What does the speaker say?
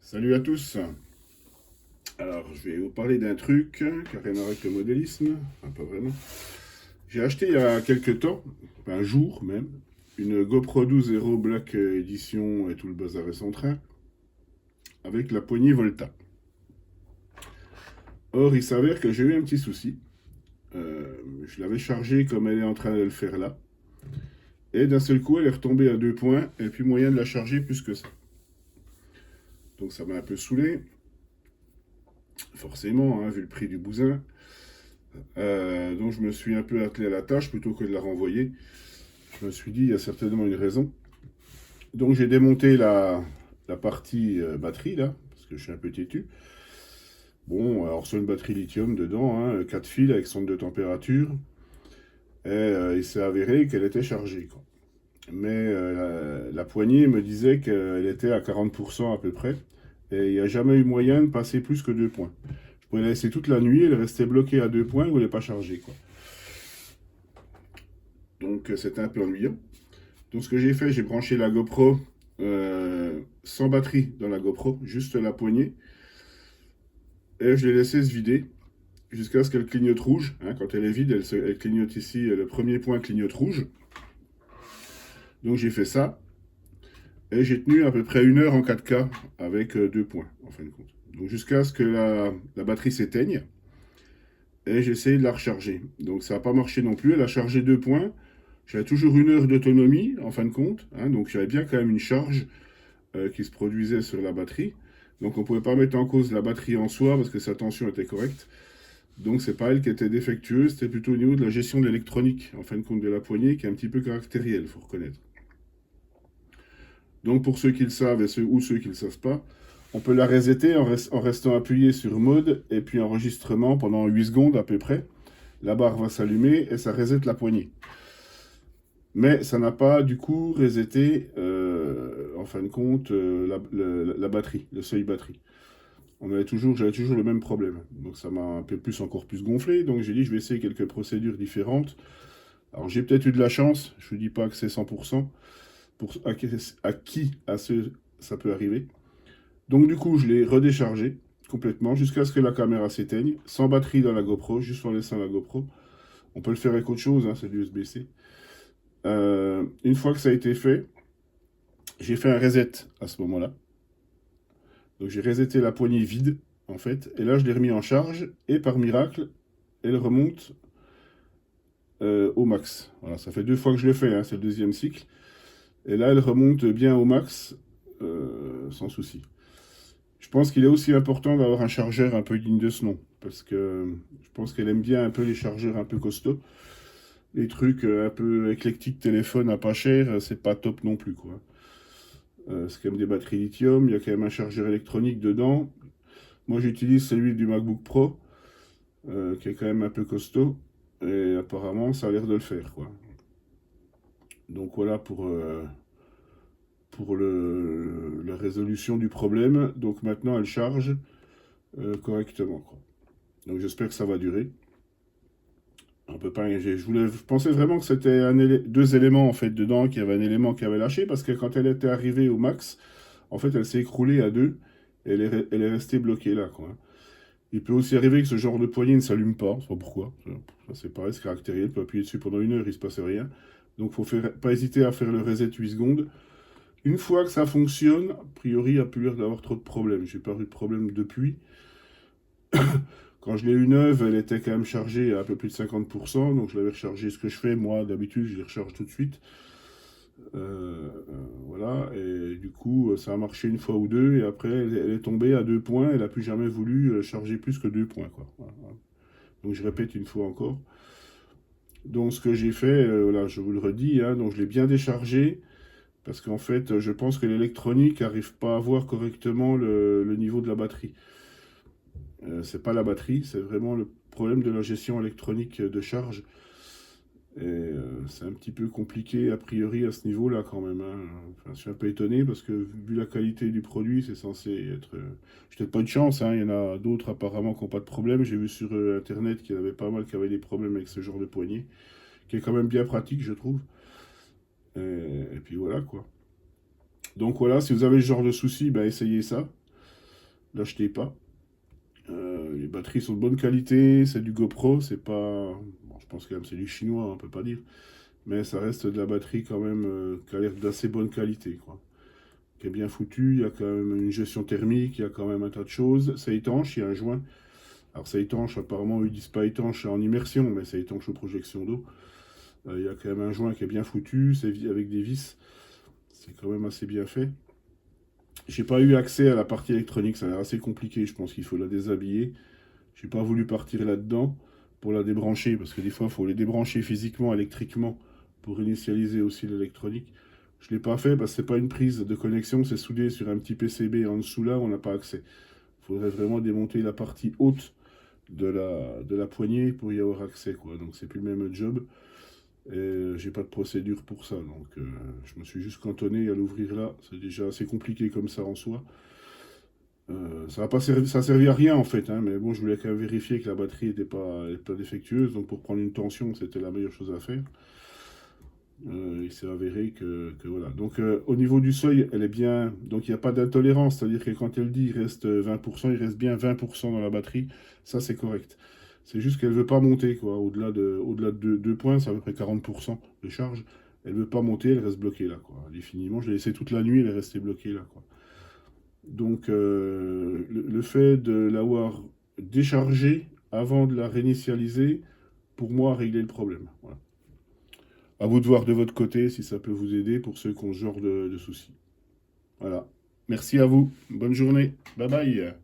Salut à tous. Alors, je vais vous parler d'un truc qui n'a rien à voir avec le modélisme. Enfin, pas vraiment. J'ai acheté il y a quelques temps, un jour même, une GoPro 12 Hero Black Edition et tout le bazar et son train, avec la poignée Volta. Or, il s'avère que j'ai eu un petit souci. Je l'avais chargée comme elle est en train de le faire là. Et d'un seul coup, elle est retombée à 2 points, et puis moyen de la charger plus que ça. Donc ça m'a un peu saoulé, forcément, hein, vu le prix du bousin. Donc je me suis un peu attelé à la tâche plutôt que de la renvoyer. Je me suis dit, il y a certainement une raison. Donc j'ai démonté la partie batterie là, parce que je suis un peu têtu. Bon, alors c'est une batterie lithium dedans, hein, 4 fils avec sonde de température. Et il s'est avéré qu'elle était chargée, quoi. Mais la poignée me disait qu'elle était à 40% à peu près. Et il n'y a jamais eu moyen de passer plus que 2 points. Je pouvais la laisser toute la nuit, elle restait bloquée à 2 points où elle n'est pas chargée, quoi. Donc c'était un peu ennuyant. Donc ce que j'ai fait, j'ai branché la GoPro sans batterie dans la GoPro, juste la poignée. Et je l'ai laissé se vider jusqu'à ce qu'elle clignote rouge. Hein. Quand elle est vide, elle clignote ici, le premier point clignote rouge. Donc j'ai fait ça. Et j'ai tenu à peu près 1 heure en 4K avec 2 points, en fin de compte. Donc jusqu'à ce que la batterie s'éteigne. Et j'ai essayé de la recharger. Donc ça n'a pas marché non plus. Elle a chargé 2 points. J'avais toujours 1 heure d'autonomie, en fin de compte. Hein. Donc j'avais bien quand même une charge qui se produisait sur la batterie. Donc on ne pouvait pas mettre en cause la batterie en soi parce que sa tension était correcte. Donc c'est pas elle qui était défectueuse, c'était plutôt au niveau de la gestion de l'électronique, en fin de compte de la poignée, qui est un petit peu caractérielle, il faut reconnaître. Donc pour ceux qui le savent et ceux qui ne le savent pas, on peut la resetter en restant appuyé sur mode et puis enregistrement pendant 8 secondes à peu près. La barre va s'allumer et ça reset la poignée. Mais ça n'a pas du coup reseté, en fin de compte, la batterie, le seuil batterie. J'avais toujours le même problème. Donc ça m'a un peu plus, encore plus gonflé. Donc j'ai dit, je vais essayer quelques procédures différentes. Alors j'ai peut-être eu de la chance. Je ne dis pas que c'est 100%. À ce, ça peut arriver. Donc du coup, je l'ai redéchargé complètement jusqu'à ce que la caméra s'éteigne, sans batterie dans la GoPro, juste en laissant la GoPro. On peut le faire avec autre chose, hein, c'est du USB-C. Une fois que ça a été fait, j'ai fait un reset à ce moment-là. Donc j'ai reseté la poignée vide, en fait, et là je l'ai remis en charge, et par miracle, elle remonte au max. Voilà, ça fait 2 fois que je le fais, hein, c'est le deuxième cycle. Et là, elle remonte bien au max, sans souci. Je pense qu'il est aussi important d'avoir un chargeur un peu digne de ce nom, parce que je pense qu'elle aime bien un peu les chargeurs un peu costauds. Les trucs un peu éclectiques, téléphone à pas cher, c'est pas top non plus, quoi. C'est quand même des batteries lithium, il y a quand même un chargeur électronique dedans. Moi, j'utilise celui du MacBook Pro, qui est quand même un peu costaud, et apparemment, ça a l'air de le faire, quoi. Donc voilà pour la résolution du problème. Donc maintenant, elle charge correctement, quoi. Donc j'espère que ça va durer. On peut pas, je pensais vraiment que c'était 2 éléments en fait dedans, qu'il y avait un élément qui avait lâché, parce que quand elle était arrivée au max, en fait, elle s'est écroulée à deux, et elle est restée bloquée là, quoi. Il peut aussi arriver que ce genre de poignée ne s'allume pas, je sais pas pourquoi. Ça, c'est pareil, c'est caractériel, tu peux appuyer dessus pendant 1 heure, il se passe rien. Donc pas hésiter à faire le reset 8 secondes. Une fois que ça fonctionne, a priori, il n'y a plus l'air d'avoir trop de problèmes. J'ai pas eu de problème depuis. Quand je l'ai eu neuve, elle était quand même chargée à un peu plus de 50%, donc je l'avais rechargée. Ce que je fais, moi, d'habitude, je les recharge tout de suite. Voilà, et du coup, ça a marché une fois ou deux, et après, elle est tombée à 2 points. Elle n'a plus jamais voulu charger plus que 2 points, quoi. Voilà. Donc je répète une fois encore. Donc ce que j'ai fait, voilà, je vous le redis, hein, donc je l'ai bien déchargé. Parce qu'en fait, je pense que l'électronique n'arrive pas à voir correctement le niveau de la batterie. C'est pas la batterie, c'est vraiment le problème de la gestion électronique de charge. Et c'est un petit peu compliqué a priori à ce niveau-là quand même, hein. Enfin, je suis un peu étonné parce que vu la qualité du produit, c'est censé être. J'ai peut-être pas de chance, hein. Il y en a d'autres apparemment qui n'ont pas de problème. J'ai vu sur internet qu'il y en avait pas mal qui avaient des problèmes avec ce genre de poignée, qui est quand même bien pratique, je trouve. Et puis voilà quoi. Donc voilà, si vous avez ce genre de soucis, ben essayez ça. l'achetez pas. Les batteries sont de bonne qualité, c'est du GoPro, c'est pas... Bon, je pense quand même c'est du chinois, on peut pas dire. Mais ça reste de la batterie quand même qui a l'air d'assez bonne qualité, quoi. Qui est bien foutu, il y a quand même une gestion thermique, il y a quand même un tas de choses. C'est étanche, il y a un joint. Alors c'est étanche, apparemment ils disent pas étanche en immersion, mais c'est étanche aux projections d'eau. Il y a quand même un joint qui est bien foutu, c'est avec des vis. C'est quand même assez bien fait. J'ai pas eu accès à la partie électronique, ça a l'air assez compliqué, je pense qu'il faut la déshabiller. J'ai pas voulu partir là-dedans pour la débrancher, parce que des fois il faut les débrancher physiquement, électriquement, pour initialiser aussi l'électronique. Je l'ai pas fait parce que c'est pas une prise de connexion, c'est soudé sur un petit PCB en dessous là, on n'a pas accès. Il faudrait vraiment démonter la partie haute de la poignée pour y avoir accès, quoi. Donc c'est plus le même job. Et j'ai pas de procédure pour ça, donc je me suis juste cantonné à l'ouvrir là. C'est déjà assez compliqué comme ça en soi. Ça a pas servi, ça a servi à rien en fait, hein, mais bon, je voulais quand même vérifier que la batterie était pas défectueuse, donc pour prendre une tension, c'était la meilleure chose à faire. Il s'est avéré que voilà. Donc au niveau du seuil, elle est bien. Donc il n'y a pas d'intolérance, c'est-à-dire que quand elle dit il reste 20%, il reste bien 20% dans la batterie. Ça c'est correct. C'est juste qu'elle ne veut pas monter, quoi. Au-delà de 2 points, c'est à peu près 40% de charge. Elle ne veut pas monter, elle reste bloquée là, quoi. Indéfiniment. Je l'ai laissée toute la nuit, elle est restée bloquée là, quoi. Donc le fait de l'avoir déchargée avant de la réinitialiser, pour moi, a réglé le problème. Voilà. À vous de voir de votre côté si ça peut vous aider pour ceux qui ont ce genre de soucis. Voilà. Merci à vous. Bonne journée. Bye bye.